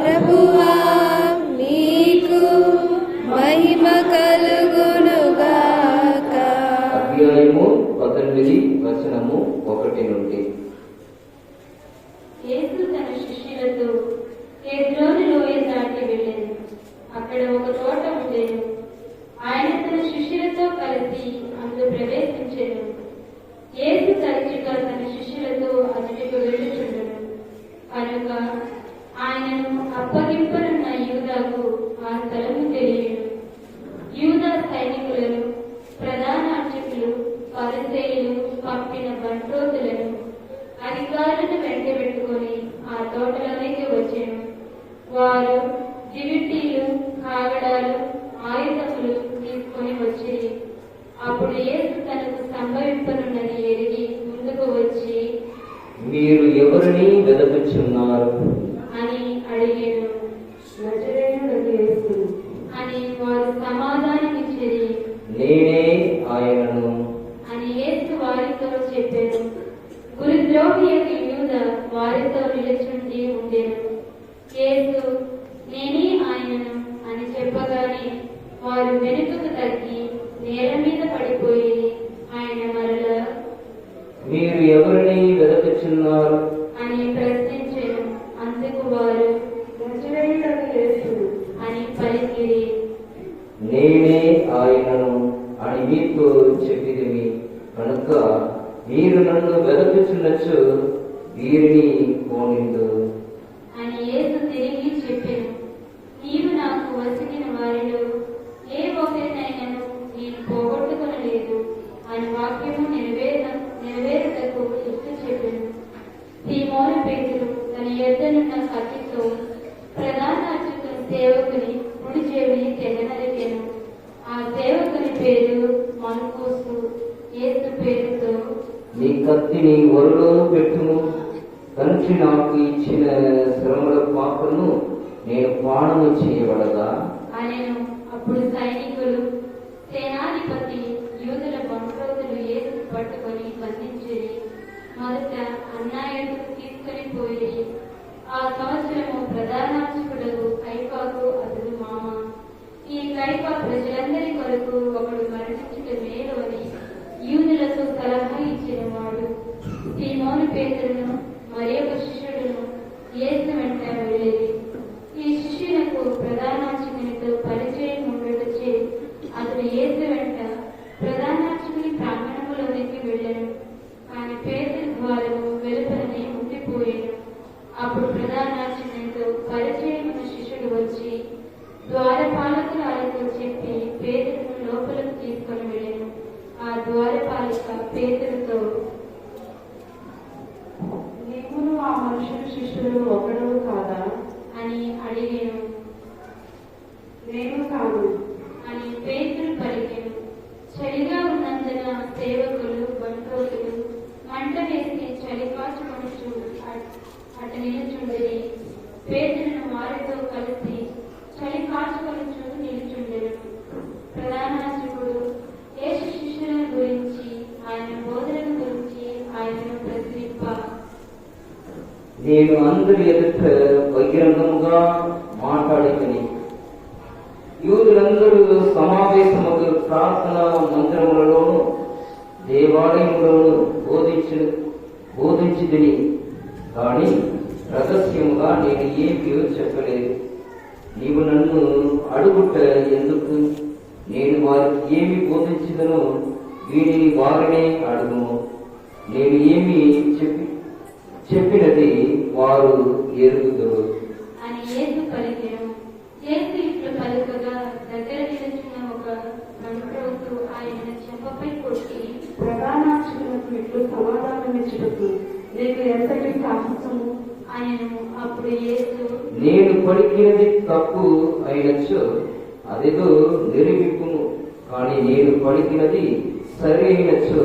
ప్రభువా నీకు మహిమ కలుగునుగాక. అధ్యాయము 18 వచనము 1 నుండి. యేసు తన శిష్యులతో కేద్రోను లోయ దాటి వెళ్ళెను. అక్కడ ఒక తోట ఉండేను. ఆయన తన శిష్యులతో కలిసి అందులో ప్రవేశించెను. యేసు తరచుగా తన శిష్యులతో అతడికి వెళ్ళుచుండెను. కనుక ఆయనను అప్పగింపనున్న యూదాకు ఆ స్థలము తెలియను. యూదా సైనికులను, ప్రధాన అర్చకులు, పరిసయ్యులు పంపిన బంట్రోతులను, అధికారులను వెంటబెట్టుకొని ఆ తోటలోనికి వచ్చాను. వారు దివిటీలు, కాగడాలు, ఆయుధములు తీసుకొని వచ్చి, అప్పుడు యేసు తనకు సంభవింపనున్నది ఎరిగి ముందుకు వచ్చి, మీరు ఎవరిని వెదకుచున్నారు అని అడిగాను. నజరేయుడగు యేసు అని వారు సమాధానమిచ్చిరి. నేనే ఆయనను అని యేసు వారితో చెప్పాను. గురుద్రోహి యొక్క యూదా వారితో నిలుచుండి ఉండెను. యేసు నేనే ఆయనను అని చెప్పగానే వారు వెనుకకు తగ్గి నేల మీద పడిపోయి ఆయన మరలా మీరు ఎవరిని వెదకుచున్నారు అని ప్రశ్నించెను. అందుకు వారు నజరేయుడగు యేసు అని పలికిరి. నేనే ఆయనను అని మీతో చెప్పిదిమి కనుక మీరు నన్ను వెదకుచున్నచ్చు వీరిని పోనిందు అని యేసు తిరిగి చెప్పెను. నీవు నాకు వసిగిన వారిలో ఏ ఒకరినైనాను నేను పోగొట్టుకొనలేదు అని వాక్యము నెరవేరుటకు ఎత్తు చెప్పెను. సీమోను పేతురు తన యొద్దనున్న కత్తితో ప్రధాన అర్చకుని సేవకుని కుడి చెవిని తెగనరికెను. ఆ సేవకుని పేరు మల్కోసు. యేసు పేరుతో నీ కత్తిని ఒరలో పెట్టుము, తండ్రి నాకు ఇచ్చిన శ్రమల పాపను నేను పానము చేయబడదా అనెను. అప్పుడు సైనికులు, సేనాధిపతి, యూదుల బంట్రోతులు యేసు పట్టుకొని బంధించిరి. మొదట అన్నాయుడుకు తీసుకొని పోయిరి. ఆ సంవత్సరము ప్రధానార్చకుడకు కైపాకు అతడు మామ. ఈ కైప ప్రజలందరి కొరకు ఒకడు మరణించుట మేలు అని యూదులకు సలహా ఇచ్చిన వాడు. సీమోను పేతురును మరి ఒక శిష్యుడును యేసు వెంట వెళ్ళేది. ఈ శిష్యులకు ప్రధానార్చకునితో పరిచయం ఉండటచే అతడు యేసు వెంట ప్రధానార్చకుని ప్రాంగణములోనికి వెళ్ళాను. కానీ పేతురు ద్వారము వెలుపలనే ఉండిపోయాను. అప్పుడు ప్రధానార్చకునితో పరిచయం ఉన్న శిష్యుడు వచ్చి ద్వారపాలకులు ఆయనతో చెప్పి పేతురును లోపలకు తీసుకొని వెళ్ళాను. ఆ ద్వారపాలిక పేతురుతో, నీవును ఆ మనుషుల శిష్యులు ఒకడవు కాదా అని అడిగాను. నేను కాను అని పేతురు పలికెను. చలిగా ఉన్నందున సేవకులు, బంట్రోతులు మంట వేసి చలి కాచుకొనుచు అట నిలుచుండిరి. పేతురును వారితో కలిసి చలి కాచుకొనుచు నిలుచుండెను. ప్రధానార్చకుడు యేసు శిష్యులను గురించి, ఆయన బోధనను గురించి ఆయనను ప్రశ్నింప, నేను అందరి ఎదుట బహిరంగముగా మాట్లాడుకుని యూదులందరూ సమావేశముకు ప్రార్థన మందిరములలోను దేవాలయములోను బోధించితిని కానీ రహస్యముగా నేను ఏమీ చెప్పలేదు. నీవు నన్ను అడుగుట ఎందుకు? నేను వారికి ఏమి బోధించదనో వీరిని వారినే అడుగుము. నేను ఏమి చెప్పినది వారు ఎరుగుదురు అని యేసు పలికెను. యేసు ఇట్లు పలుకగా దగ్గర నిలుచున్న ఒక బంట్రోతు ఆయన చెంపపై కొట్టి, ప్రధానార్చకులకు ఇట్లు సమాధానమిచ్చుటకు నీకు ఎంతటి సాహసము ఆయనను. అప్పుడు యేసు, నేను పలికినది తప్పు అయినచో అదేదో నిరూపింపుము, కానీ నేను పలికినది సరి అయినచో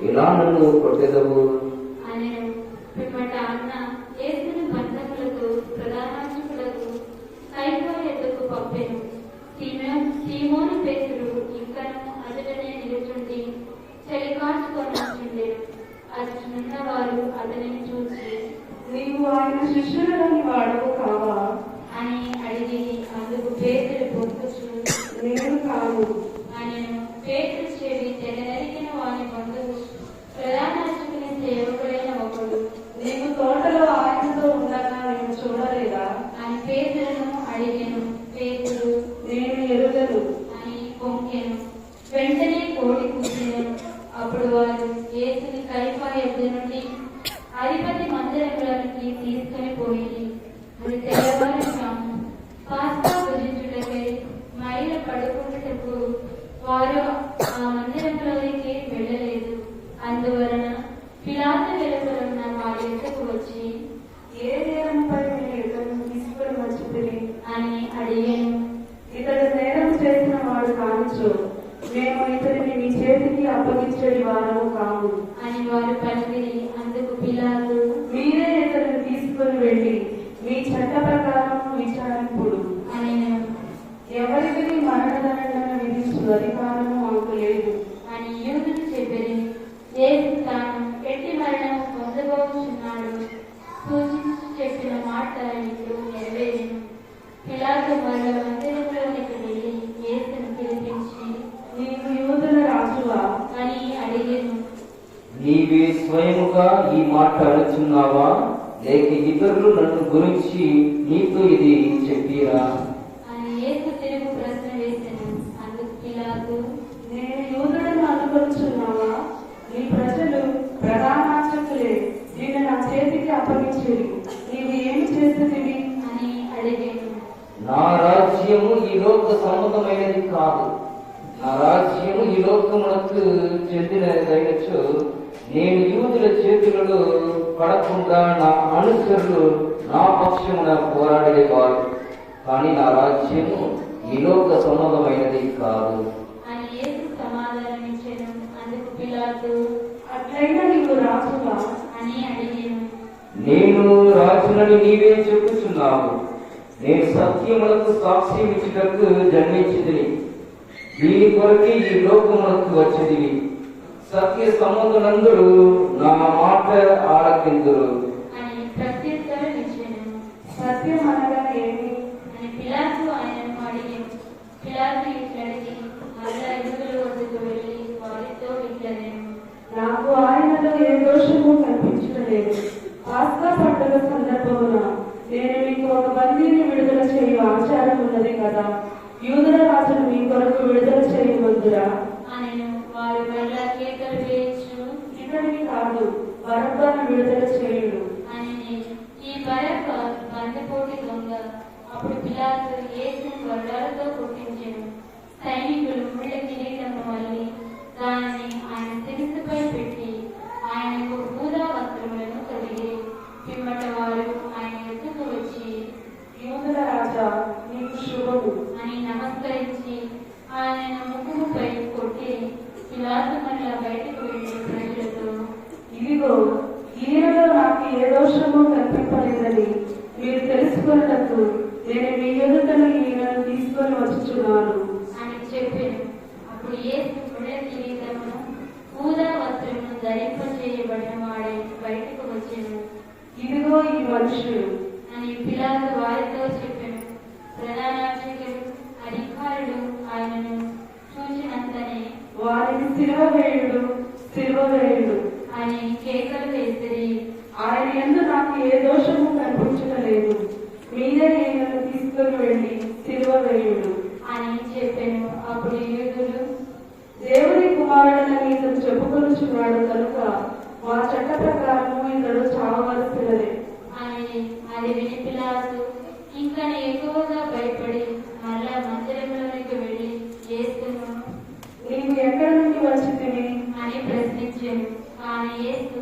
ఇలా నన్ను కొట్టెదవు ఆయనను. పిమ్మట అన్న యేసును బంధములకు ప్రధానార్చకులకు కైపా యొద్దకు పంపెను. సీమోను పేతురు ఇంకను అతడనే నిలుచుండి చలి కాచుకొని ఉండెను. అతనున్న వారు అతనిని చూసి నీవు ఆయన శిష్యులని వాడవు కావా అని అడిగి అందుకు పేతురు పొందుచు నేను కాను. ఆయనను పేతురు చెవి తెగనరికిన వాని బంధువు ప్రధాన యాజకుని సేవకుడైన ఒకడు నీవు తోటలో ఆయనతో ఉండగా నేను చూడలేదా అని పేతురును అడిగాను. పేతురు నేను ఎరుగను. అని పొంకెను. వెంటనే కోడి కూర్చును. అప్పుడు వారు యేసుని కైఫా ఎద్దు నుండి అధిపతి మందిరంలోనికి తీసుకుని పోయి అది తెల్లవారుజాము పాస్కా భుజించుటకై మైల పడుకుంటుటకు వారు ఆ మందిరంలోనికి వెళ్ళలేదు. అందువలన పిలాతు వెలుపలున్న వారి ఎద్దకు వచ్చి ఏ నేరంపై నేను ఇతను తీసుకుని వచ్చింది అని అడిగాను. ఇతడు నేరం చేసిన వాడు కానిచో మేము ఇతడిని మీ చేతికి అప్పగించేది వారము కాము అని వారు పలికిరి. అందుకు పిలాతు మీరే ఇతడిని తీసుకుని వెళ్ళి మీ చట్ట ప్రకారం విచారింపుడు అని ఎవరికి మరణదండన విధించు అధికారము మాకు లేదు అని యూదులు చెప్పిరి. యేసు తాను ఎట్టి మరణం పొందబోతున్నాడు సూచించి చెప్పిన మాట ఇప్పుడు నెరవేరెను. పిలాతు మరల మందిరంలోనికి వెళ్ళి యేసును పిలిపించి నీవు యూదుల రాజువా అని అడిగాను. నీవే స్వయముగా ఈ మాట అడుచున్నావా, లేక ఇతరులు నన్ను గురించి నీతో ఇది చెప్పిరా? అని యేసు తిరుగు ప్రశ్న వేశాను. అందుకు పిలాతు నేను యూదులను అనుకొచ్చున్నావా నీ ప్రజలు ప్రధానార్చకులే నిన్ను నా చేతికి అప్పగించేది నీవు ఏమి చేస్తుంది అని అడిగాను. నా రాజ్యము ఈ లోక సంబంధమైనది కాదు. నా రాజ్యము ఈ లోకమునకు చెందినదైనచో నేను యూదుల చేతులలో పడకుండా నా అనుచరులు నా పక్షమున పోరాడేవారు. కానీ నా రాజ్యము ఈ లోక సంబంధమైనది కాదు అని యేసు సమాధానమిచ్చాను. అందుకు పిలాతు అట్లయినా నీవు రాజువా అని అడిగాను. నేను రాజునని నీవే చెప్పుచున్నావు. నేను సత్యములకు సాక్ష్యం ఇచ్చుటకు జన్మించితిని. దీని కొరకే ఈ లోకమునకు వచ్చిదివి. సత్య సంబంధులందరూ నా మాట ఆలకింతురు అని ప్రత్యుత్తరం ఇచ్చాను. సత్యం అనగా ఏమి అని పిలాతు ఆయనను అడిగాను. పిలాతు ఇట్లడిగి మరలా యూదుల వద్దకు వెళ్ళి వారితో ఇట్లనేను. నాకు ఆయనలో ఏ దోషము కనిపించలేదు. పాస్కా పండుగ సందర్భమున నేను మీకు ఒక బందీని విడుదల చేయు ఆచారం ఉన్నది కదా, యూదుల రాజును మీ కొరకు విడుదల చేయమందురా ఆయనను వారు మరలా కేకలు వేయచ్చు ఇతడిని కాదు బరబ్బను విడుదల చేయుడు అని ఈ బరబ్బ బందిపోటి దొంగ. అప్పుడు పిలాతు యేసును వడ్డాలతో కొట్టించెను. సైనికులు ముళ్ళ కిరీటము వల్లి దానిని ఆయన శిరస్సుపై పెట్టి ఆయనకు ఊదా వస్త్రములను తొడిగి పిమ్మట వారు ఆయన ఎద్దుకు వచ్చి యూదుల రాజా నీకు శుభము అని నమస్కరించి ఆయన ముఖముపై కొట్టి పిలాతు మరలా బయటకు వెళ్ళి ప్రజలతో ఇదిగో ఈయనలో నాకు ఏ దోషము కనిపింపలేదని మీరు తెలుసుకున్నట్టు నేను మీ ఎదుటను ఈయనను తీసుకొని వచ్చుచున్నాను అని చెప్పాను. అప్పుడు యేసు ముళ్ళ కిరీటమును ఊదా వస్త్రమును ధరింపచేయబడిన వాడే బయటకు వచ్చాను. ఇదిగో ఈ మనుషుడు అని పిలాతు వారితో చెప్పాను. ప్రధానార్చకులు అధికారులు ఆయనను చూచినంతనే వారిని సిలువ వేయుడు అని కేకలు వేసిరి. ఆయన యందు నాకు ఏ దోషము కనిపించలేదు. మీరే ఈయనను తీసుకొని వెళ్ళి సిలువ వేయుడు అని చెప్పాను. అప్పుడు యూదులు దేవుని కుమారుడని ఇతను చెప్పుకొనుచున్నాడు కనుక మా చట్ట ప్రకారము ఇతడు చావవలసినదే అని అది విని పిలాతు ఇంకా ఎక్కువగా భయపడి మళ్ళా మందిరంలోనికి వెళ్ళి యేసును నీవు ఎక్కడి నుండి వచ్చితివి అని ప్రశ్నించాను. కానీ యేసు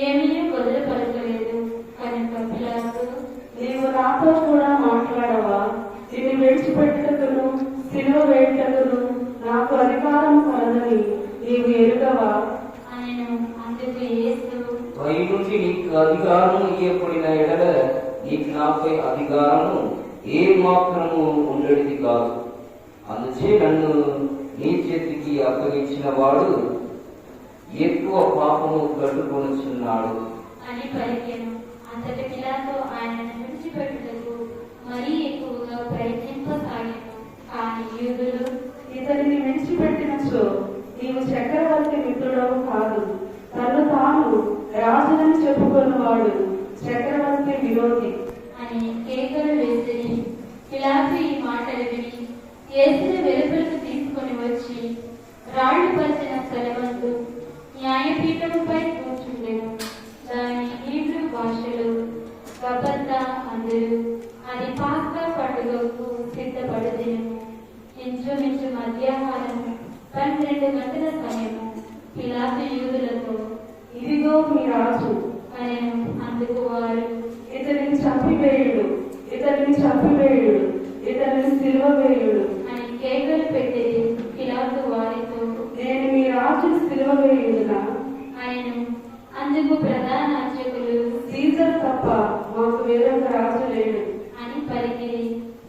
ఏమీ వదిలి పలకలేదు. కనుక పిలాతు నీవు నాతో కూడా మాట్లాడవా? నిన్ను విడిచిపెట్టుటకును సిలువ వేయుటకును నాకు అధికారం కలదని నీవు ఎరుగవా ఆయనను. అందుకు యేసు పై నుండి నీకు అధికారము ఇయ్యబడిన ఎడల నీకు నాపై అధికారము ఏ మాత్రము ఉండేది కాదు. అందుచే నన్ను నీ చేతికి అప్పగించిన వాడు ఎక్కువ పాపము కట్టుకొనుచున్నాడు అని పలికెను. అంతటి పిలాతు ఆయనను విడిచిపెట్టుటకు మరీ ఎక్కువగా ప్రయత్నింపసాగాను. కానీ యూదులు, ఇతనిని విడిచిపెట్టినచో నీవు చక్రవర్తి మిత్రుడవు కాదు, తను తాను రాజులని చెప్పుకున్నవాడు చక్రవర్తి విరోధి అని కేకలు వేసిరి. పిలాతు ఈ మాటలు విని యేసును వెలుపలకు తీసుకొని వచ్చి రాళ్లు పరిచిన స్థలమందు న్యాయపీఠముపై కూర్చుండెను. దాని హీబ్రూ భాషలో గబతా అందరూ. అది పాస్కా పండుగకు సిద్ధపడు దినము. ఇంచుమించు మధ్యాహ్నము 12 గంటల సమయము. పిలాతు యూదులతో, ఇదిగో మీ రాజు అనెను. అందుకు వారు, ఇతనిని చంపివేయుడు, ఇతనిని చంపివేయుడు, ఇతనిని సిలువ వేయుడు అని కేకలు పెట్టేది. పిలాతు వారితో, నేను మీ రాజుని సిలువ వేయుడునా? ఆయనను. అందుకు ప్రధాన అర్చకులు సీజర్ తప్ప మాకు వేరొక రాజు లేడు అని పలికిరి.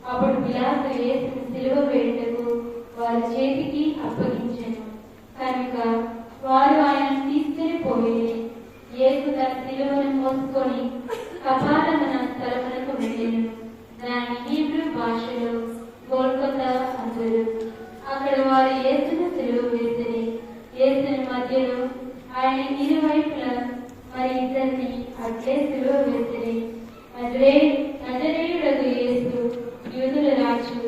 అప్పుడు పిలాతు యేసును సిలువ వేయుటకు వారి చేతికి అప్పగించెను. కనుక వారు ఆయనను తీసుకుని పోయిరి. యేసు తన సిలువను మోసుకొని కపాలమున స్థలమునకు వెళ్ళెను. దాని హీబ్రూ భాషలో గొల్గొతా అందరు. అక్కడ వారు యేసును సిలువ వేసిరి. యేసుని మధ్యలో ఆయన ఇరువైపులా మరి ఇద్దరిని అట్లే సిలువ వేసిరి. నజరేయుడగు యేసు యూదుల రాజు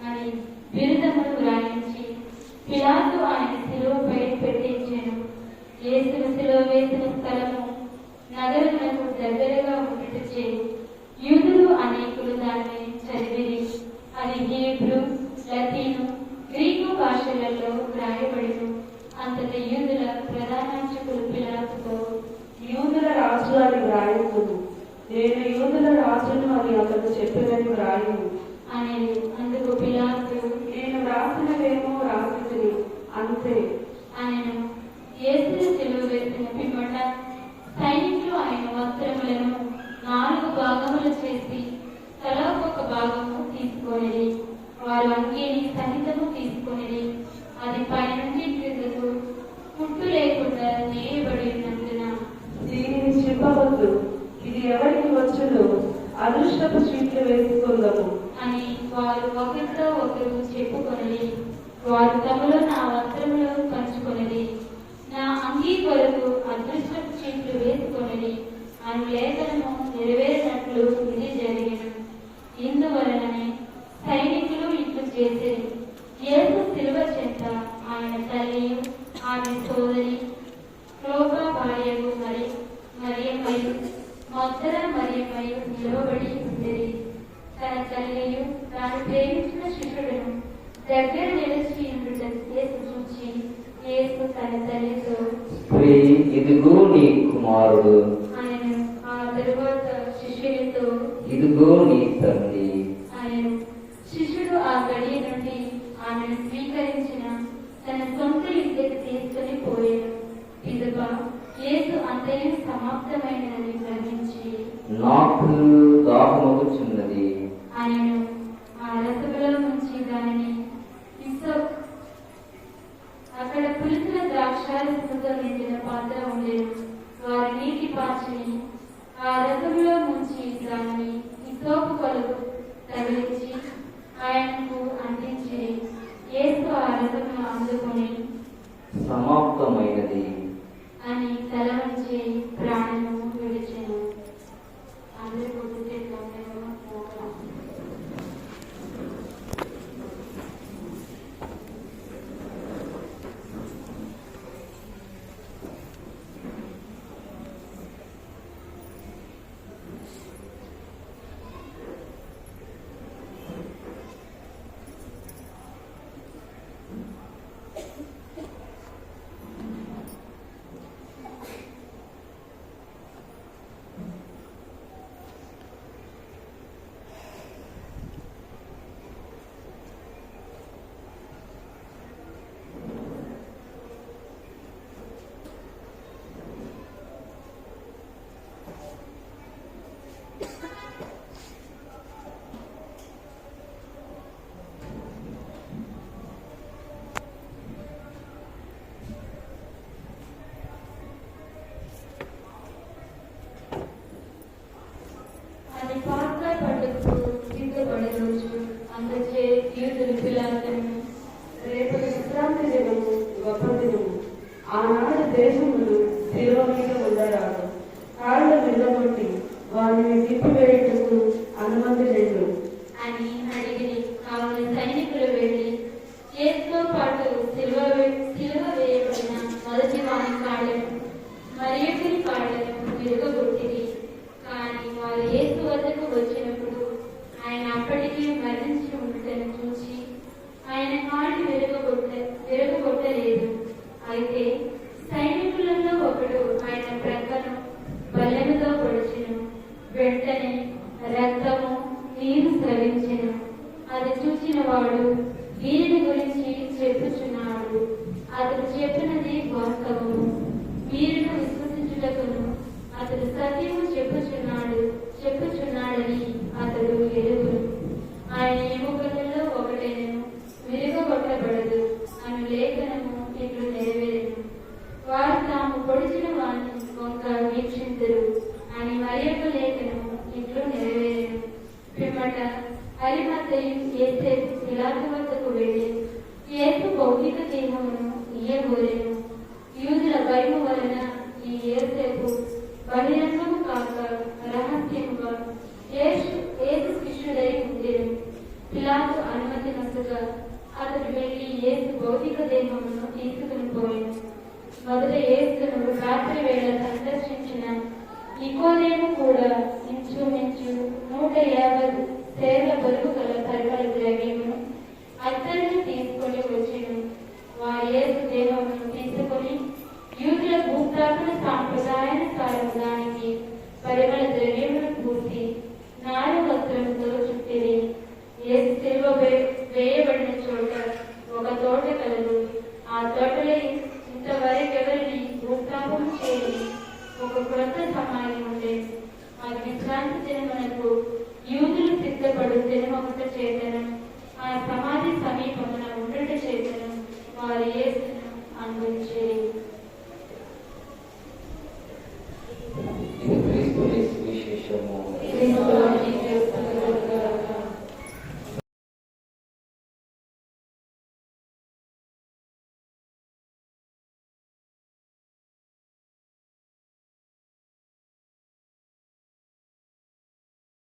అని బిరుదమును వ్రాయించి పిలాతు ఆయన సిలువపై పెట్టించెను. యేసును సిలువ వేసిన స్థలము నగరమునకు దగ్గరగా ఉండుటచే యూదులు అనేకులు దాన్ని చదివిరి. అది హీబ్రూ, లతీను, గ్రీకు భాషలలో వ్రాయబడిను. అంతటి యూదుల ప్రధానార్చకులు పిలాతుతో, యూదుల రాజు అని వ్రాయకును, నేను యూదుల రాజును అని అతను చెప్పినని వ్రాయను అనేది. అందుకు పిలాతు, నేను రాసినవేమో రాసినది అంతే ఆయనను. యేసును సిలువ వేసిన పిమ్మట సైనికులు ఆయన వస్త్రములను 4 భాగములు చేసి తలా ఒక భాగము తీసుకొనిరి. వారు అంగీని సహితము తీసుకొనిరి. అది పైనుండి క్రిందకు కుట్టు లేకుండా నేయబడి ఉన్నందున దీనిని చెప్పవద్దు, ఇది ఎవరికి వచ్చును, అదృష్టపు చీట్లు వేసుకుందాము అని వారు ఒకరితో ఒకరు చెప్పుకొనిరి. వారు తమలో నా వస్త్రములు పంచుకొనిరి. నా అంగీ కొరకు అదృష్టపు చీట్లు వేసుకొనిరి అని లేఖనము నెరవేరినట్లు ఇది జరిగిన. ఇందువలననే సైనికులు ఇట్లు చేసేది. యేసు సిలువ చెంత ఆయన తల్లియు ఆమె సోదరి క్లోపా భార్యకు మరియమ్మయు మొత్తర మరియమ్మయు నిలవబడి ఉండేది. తన తల్లియు తాను ప్రేమించిన శిష్యుడును దగ్గర నిలిచి ఉండుట యేసు చూచి యేసు తన తల్లితో, స్త్రీ, ఇదిగో నీ కుమారుడు, ఆయన. ఆ తరువాత శిష్యునితో, ఇదిగో నీ తల్లి. ఆయన. శిష్యుడు ఆ గడియ నుండి ఆమెను స్వీకరించిన తన సొంత ఇంటికి తీసుకుని పోయాడు. పిదప యేసు అంతయు సమాప్తమైనదని గ్రహించి, నాకు దాహమగుచున్నది ఆయనను. ఆ రసములో నుంచి దానిని అక్కడ పులిసిన ద్రాక్షారసముతో నిండిన పాత్ర ఉండేది. వారు నీటి పాచిని ఆ రసంలో ముంచి దానిని ఇసోపు కొలకు తగిలించి ఆయనకు అందించి యేసు ఆ రసమును అందుకొని సమాప్తమైనది అని తల వంచి ప్రాణము విడిచెను. అందరూ గుర్తు చేద్దాం. మాడి విరగొట్టలేదు. అయితే సైనికులలో ఒకడు ఆయన ప్రక్కను బల్లెముతో పొడిచెను. వెంటనే రక్తము నీరు స్రవించెను. అది చూచిన వాడు వీరిని గురించి చెప్పుచున్నాడు. అతడు చెప్పినది వాస్తవము. వీరును విశ్వసించుటకును అతడు సత్యము చెప్పుచున్నాడని అతడు ఎరుగును. ఆయన ఎముకలలో ఒకటేను విరగొట్టబడదు అని లేఖనము ఇట్లు నెరవేరెను. వారు తాము పొడిచిన వారిని వంక వీక్షించరు అని మరియొక లేఖనము ఇట్లు నెరవేరెను. పిమ్మట అరిమత్తయి యోసేపు పిలాతు వద్దకు వెళ్ళి యేసు భౌతిక దేహమును ఇయ్యగోరెను. యూదుల భయము వలన ఈ యోసేపు బహిరంగము కాక రహస్యముగా యేసు శిష్యుడై ఉండెను. పిలాతు అనుమతి నొసగా అతడు వెళ్ళి యేసు భౌతిక దేహమును తీసుకుని పోయాను. మొదట యేసును రాత్రి వేళ సందర్శించిన నికోదేము కూడా ఇంచుమించు 150 సేర్ల బరువు గల పరిమళ ద్రవ్యమును అతన్ని తీసుకొని వచ్చెను. వారు యేసు దేహమును తీసుకొని యూదుల భూస్థాపన సాంప్రదాయానుసారము దానికి పరిమళ ద్రవ్యమును పూసి నారు వస్త్రముతో చుట్టిరి. యేసు సిలువ వేయబడిన చోట ఒక తోట కలదు. ఆ తోటలో ఇంతవరకెవరిని భూస్థాపన చేయని ఒక క్రొత్త సమాధి ఉండేది. ఆ విశ్రాంతి దినమునకు యూదులు సిద్ధపడు దినమొకట చేతను ఆ సమాధి సమీపమున ఉండట చేతను వారు యేసును అనుభవించేది.